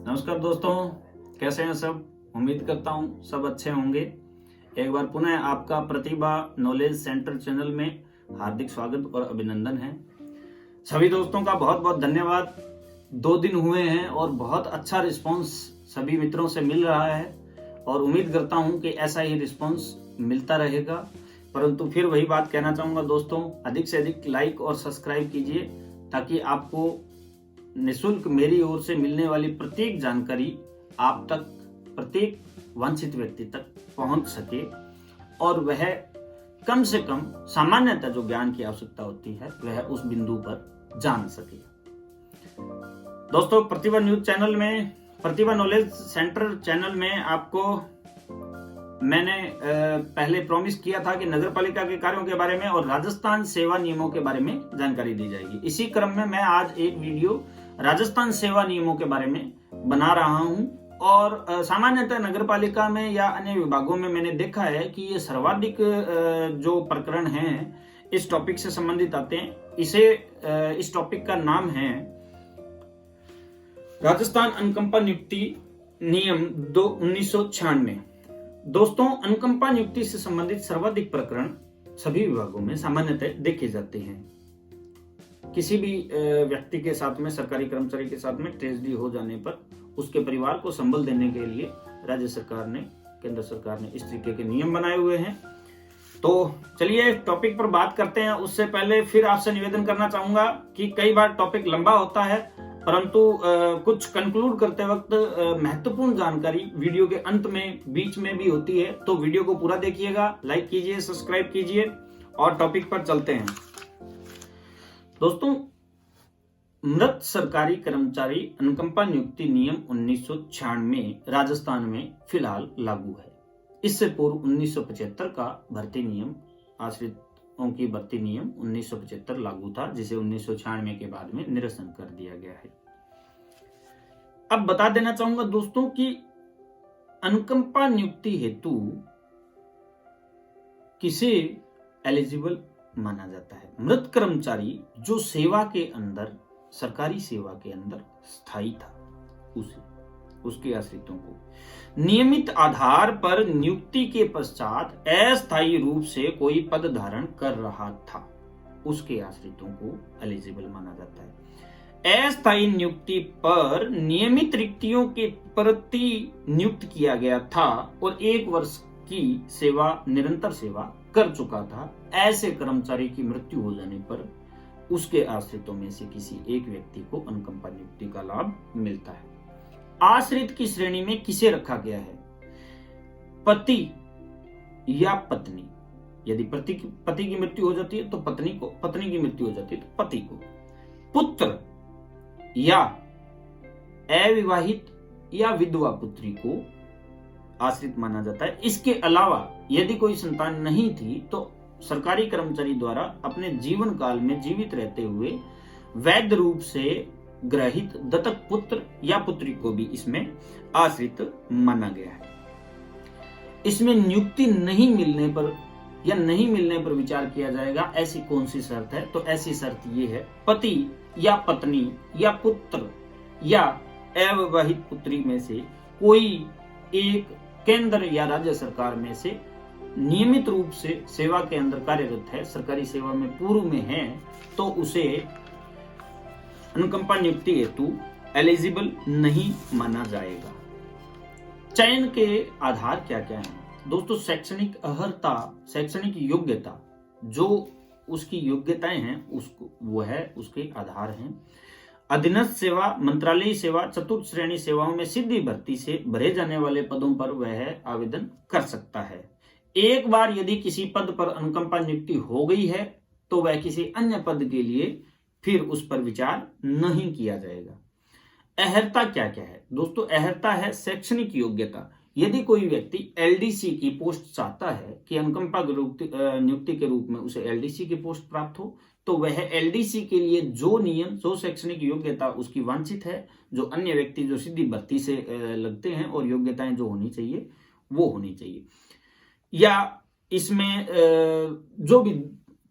नमस्कार दोस्तों, कैसे हैं सब। उम्मीद करता हूं सब अच्छे होंगे। एक बार पुनः आपका प्रतिभा नॉलेज सेंटर चैनल में हार्दिक स्वागत और अभिनंदन है। सभी दोस्तों का बहुत बहुत धन्यवाद। 2 दिन हुए हैं और बहुत अच्छा रिस्पांस सभी मित्रों से मिल रहा है और उम्मीद करता हूं कि ऐसा ही रिस्पांस मिलता रहेगा। परंतु फिर वही बात कहना चाहूंगा दोस्तों, अधिक से अधिक लाइक और सब्सक्राइब कीजिए ताकि आपको निःशुल्क मेरी ओर से मिलने वाली प्रत्येक जानकारी आप तक, प्रत्येक वंचित व्यक्ति तक पहुंच सके और वह कम से कम सामान्यतः जो ज्ञान की आवश्यकता होती है वह उस बिंदु पर जान सके। दोस्तों, प्रतिभा न्यूज चैनल में, प्रतिभा नॉलेज सेंटर चैनल में आपको मैंने पहले प्रॉमिस किया था कि नगर पालिका के कार्यों के बारे में और राजस्थान सेवा नियमों के बारे में जानकारी दी जाएगी। इसी क्रम में मैं आज एक वीडियो राजस्थान सेवा नियमों के बारे में बना रहा हूं और सामान्यतः नगर पालिका में या अन्य विभागों में मैंने देखा है कि ये सर्वाधिक जो प्रकरण हैं इस टॉपिक से संबंधित आते हैं। इस टॉपिक का नाम है राजस्थान अनुकंपा नियुक्ति नियम 1996। दोस्तों, अनुकंपा नियुक्ति से संबंधित सर्वाधिक प्रकरण सभी विभागों में सामान्यतः देखे जाते हैं। किसी भी व्यक्ति के साथ में, सरकारी कर्मचारी के साथ में ट्रेजेडी हो जाने पर उसके परिवार को संबल देने के लिए राज्य सरकार ने, केंद्र सरकार ने इस तरीके के नियम बनाए हुए हैं। तो चलिए टॉपिक पर बात करते हैं। उससे पहले फिर आपसे निवेदन करना चाहूंगा कि कई बार टॉपिक लंबा होता है, परंतु कुछ कंक्लूड करते वक्त महत्वपूर्ण जानकारी वीडियो के अंत में, बीच में भी होती है। तो वीडियो को पूरा देखिएगा, लाइक कीजिए, सब्सक्राइब कीजिए और टॉपिक पर चलते हैं। दोस्तों, मृत सरकारी कर्मचारी अनुकंपा नियुक्ति नियम 1996 राजस्थान में फिलहाल लागू है। इससे पूर्व 1975 का भर्ती नियम, आश्रितों की भर्ती नियम 1975 लागू था, जिसे 1996 के बाद में निरसन कर दिया गया है। अब बता देना चाहूंगा दोस्तों कि अनुकंपा नियुक्ति हेतु किसे एलिजिबल माना जाता है। मृत कर्मचारी जो सेवा के अंदर, सरकारी सेवा के अंदर स्थायी था, उसके आश्रितों को नियमित आधार पर नियुक्ति के पश्चात अस्थायी रूप से कोई पद धारण कर रहा था, उसके आश्रितों को एलिजिबल माना जाता है। अस्थायी नियुक्ति पर नियमित रिक्तियों के प्रति नियुक्त किया गया था और 1 वर्ष की सेवा, निरंतर सेवा कर चुका था। ऐसे कर्मचारी की मृत्यु हो जाने पर उसके आश्रितों में से किसी एक व्यक्ति को अनुकंपा नियुक्ति का लाभ मिलता है। आश्रित की श्रेणी में किसे रखा गया है? पति या पत्नी। यदि पति की मृत्यु हो जाती है तो पत्नी को, पत्नी की मृत्यु हो जाती है तो पति को, पुत्र या अविवाहित या विधवा पुत्री को आश्रित माना जाता है। इसके अलावा यदि कोई संतान नहीं थी तो सरकारी कर्मचारी द्वारा अपने जीवन काल में जीवित रहते हुए वैध रूप से ग्रहित दत्तक पुत्र या पुत्री को भी इसमें आश्रित माना गया है। इसमें नियुक्ति नहीं मिलने पर या नहीं मिलने पर विचार किया जाएगा। ऐसी कौन सी शर्त है? तो ऐसी शर्त ये है, पति या पत्नी या पुत्र या अविवाहित पुत्री में से कोई एक केंद्र या राज्य सरकार में से नियमित रूप से सेवा के अंदर कार्यरत है, सरकारी सेवा में पूर्व में है, तो उसे अनुकंपा नियुक्ति हेतु एलिजिबल नहीं माना जाएगा। चयन के आधार क्या क्या हैं? दोस्तों, शैक्षणिक अर्हता, शैक्षणिक योग्यता, जो उसकी योग्यताएं हैं उसको, वो है उसके आधार हैं। अधीनस्थ सेवा, मंत्रालयी सेवा, चतुर्थ श्रेणी सेवाओं में सीधी भर्ती से भरे जाने वाले पदों पर वह आवेदन कर सकता है। एक बार यदि किसी पद पर अनुकंपा नियुक्ति हो गई है तो वह किसी अन्य पद के लिए फिर उस पर विचार नहीं किया जाएगा। अर्हता क्या क्या है? दोस्तों, अर्हता है शैक्षणिक योग्यता। यदि कोई व्यक्ति एलडीसी की पोस्ट चाहता है कि अनुकंपा नियुक्ति के रूप में उसे एलडीसी की पोस्ट प्राप्त हो, तो वह एलडीसी के लिए जो नियम, जो शैक्षणिक योग्यता उसकी वांछित है, जो अन्य व्यक्ति जो सीधी भर्ती से लगते हैं और योग्यताएं जो होनी चाहिए वो होनी चाहिए। या इसमें जो भी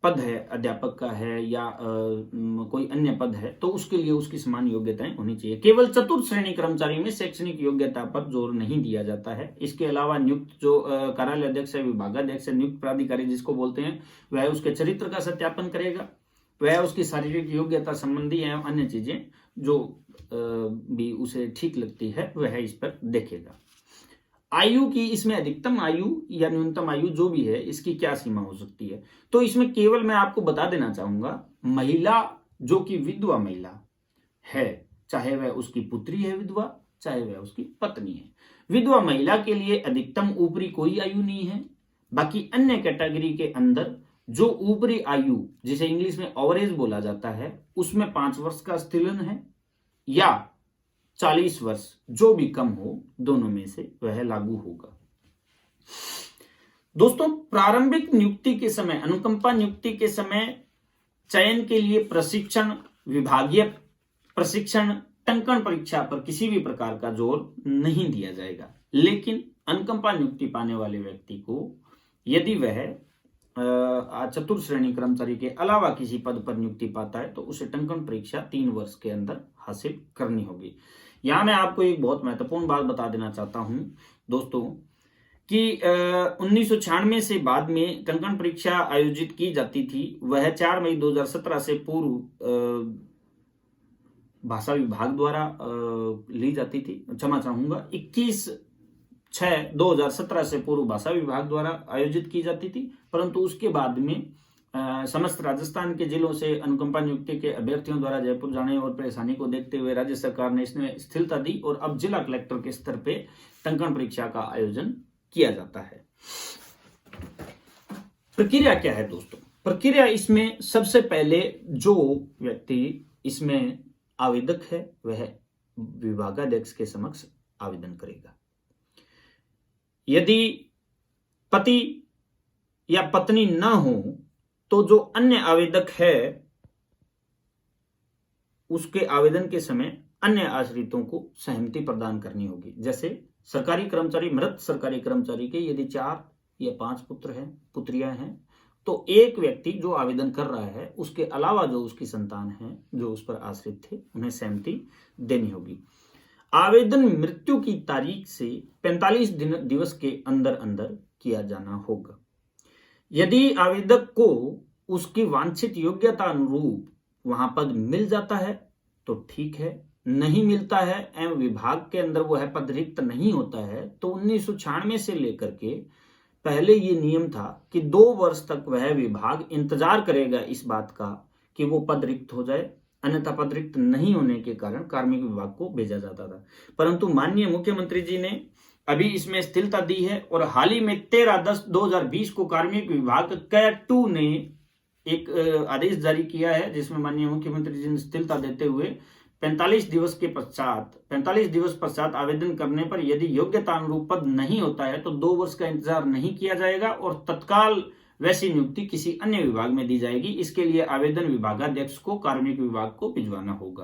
पद है, अध्यापक का है या कोई अन्य पद है, तो उसके लिए उसकी समान योग्यताएं होनी चाहिए। केवल चतुर्थ श्रेणी कर्मचारी में शैक्षणिक योग्यता पर जोर नहीं दिया जाता है। इसके अलावा नियुक्त जो कार्यालय अध्यक्ष है, विभागाध्यक्ष है, नियुक्त प्राधिकारी जिसको बोलते हैं, वह उसके चरित्र का सत्यापन करेगा, वह उसकी शारीरिक योग्यता संबंधी एवं अन्य चीजें जो भी उसे ठीक लगती है वह इस पर देखेगा। आयु की, इसमें अधिकतम आयु या न्यूनतम आयु जो भी है, इसकी क्या सीमा हो सकती है? तो इसमें केवल मैं आपको बता देना चाहूंगा, महिला जो कि विधवा महिला है, चाहे वह उसकी पुत्री है विधवा, चाहे वह उसकी पत्नी है, विधवा महिला के लिए अधिकतम ऊपरी कोई आयु नहीं है। बाकी अन्य कैटेगरी के अंदर जो ऊपरी आयु, जिसे इंग्लिश में ओवरेज बोला जाता है, उसमें 5 वर्ष का स्थिलन है या 40 वर्ष, जो भी कम हो, दोनों में से वह लागू होगा। दोस्तों, प्रारंभिक नियुक्ति के समय, अनुकंपा नियुक्ति के समय चयन के लिए प्रशिक्षण, विभागीय प्रशिक्षण, टंकण परीक्षा पर किसी भी प्रकार का जोर नहीं दिया जाएगा। लेकिन अनुकंपा नियुक्ति पाने वाले व्यक्ति को यदि वह चतुर्थ श्रेणी कर्मचारी के अलावा किसी पद पर नियुक्ति पाता है तो उसे टंकण परीक्षा 3 वर्ष के अंदर हासिल करनी होगी। यहां मैं आपको एक बहुत महत्वपूर्ण बात बता देना चाहता हूं दोस्तों कि 1996 से बाद में टंकण परीक्षा आयोजित की जाती थी, वह 4 मई 2017 से पूर्व भाषा विभाग द्वारा ली जाती थी। क्षमा चाहूंगा, 21/6/2017 से पूर्व भाषा विभाग द्वारा आयोजित की जाती थी, परंतु उसके बाद में समस्त राजस्थान के जिलों से अनुकंपा नियुक्ति के अभ्यर्थियों द्वारा जयपुर जाने और परेशानी को देखते हुए राज्य सरकार ने इसमें स्थिरता दी और अब जिला कलेक्टर के स्तर पे टंकण परीक्षा का आयोजन किया जाता है। प्रक्रिया क्या है दोस्तों? प्रक्रिया इसमें सबसे पहले जो व्यक्ति इसमें आवेदक है वह विभागाध्यक्ष के समक्ष आवेदन करेगा। यदि पति या पत्नी न हो तो जो अन्य आवेदक है उसके आवेदन के समय अन्य आश्रितों को सहमति प्रदान करनी होगी। जैसे सरकारी कर्मचारी, मृत सरकारी कर्मचारी के यदि 4 या 5 पुत्र हैं, पुत्रियां हैं, तो एक व्यक्ति जो आवेदन कर रहा है उसके अलावा जो उसकी संतान है जो उस पर आश्रित थे, उन्हें सहमति देनी होगी। आवेदन मृत्यु की तारीख से 45 दिवस के अंदर अंदर किया जाना होगा। यदि आवेदक को उसकी वांछित योग्यता अनुरूप वहां पद मिल जाता है तो ठीक है, नहीं मिलता है एवं विभाग के अंदर वह पद रिक्त नहीं होता है तो 1996 से लेकर के पहले ये नियम था कि 2 वर्ष तक वह विभाग इंतजार करेगा इस बात का कि वो पद रिक्त हो जाए, अन्यथा पद रिक्त नहीं होने के कारण कार्मिक विभाग को भेजा जाता था। परंतु माननीय मुख्यमंत्री जी ने अभी इसमें स्थिरता दी है और हाल ही में 13/10/2020 को कार्मिक विभाग कैट 2 ने एक आदेश जारी किया है जिसमें माननीय मुख्यमंत्री जी ने स्थिरता देते हुए 45 दिवस पश्चात आवेदन करने पर यदि योग्यता अनुरूप पद नहीं होता है तो 2 वर्ष का इंतजार नहीं किया जाएगा और तत्काल वैसी नियुक्ति किसी अन्य विभाग में दी जाएगी। इसके लिए आवेदन विभागाध्यक्ष को कार्मिक विभाग को भिजवाना होगा।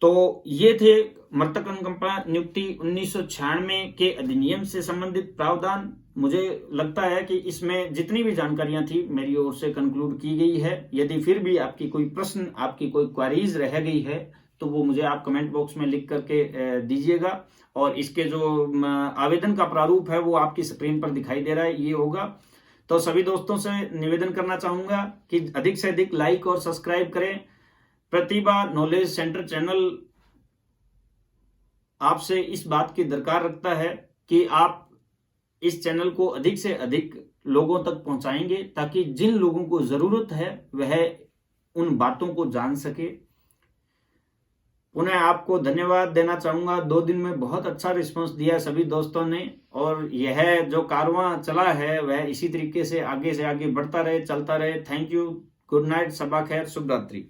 तो ये थे मृतक अनुकंपा नियुक्ति 1996 के अधिनियम से संबंधित प्रावधान। मुझे लगता है कि इसमें जितनी भी जानकारियां थी मेरी ओर से कंक्लूड की गई है। यदि फिर भी आपकी कोई प्रश्न, आपकी कोई क्वेरीज रह गई है तो वो मुझे आप कमेंट बॉक्स में लिख करके दीजिएगा और इसके जो आवेदन का प्रारूप है वो आपकी स्क्रीन पर दिखाई दे रहा है, ये होगा। तो सभी दोस्तों से निवेदन करना चाहूंगा कि अधिक से अधिक लाइक और सब्सक्राइब करें। प्रतिभा नॉलेज सेंटर चैनल आपसे इस बात की दरकार रखता है कि आप इस चैनल को अधिक से अधिक लोगों तक पहुंचाएंगे ताकि जिन लोगों को जरूरत है वह उन बातों को जान सके। पुनः आपको धन्यवाद देना चाहूंगा। 2 दिन में बहुत अच्छा रिस्पांस दिया सभी दोस्तों ने और यह जो कारवां चला है वह इसी तरीके से आगे बढ़ता रहे, चलता रहे। थैंक यू, गुड नाइट, सबा खैर, शुभ रात्रि।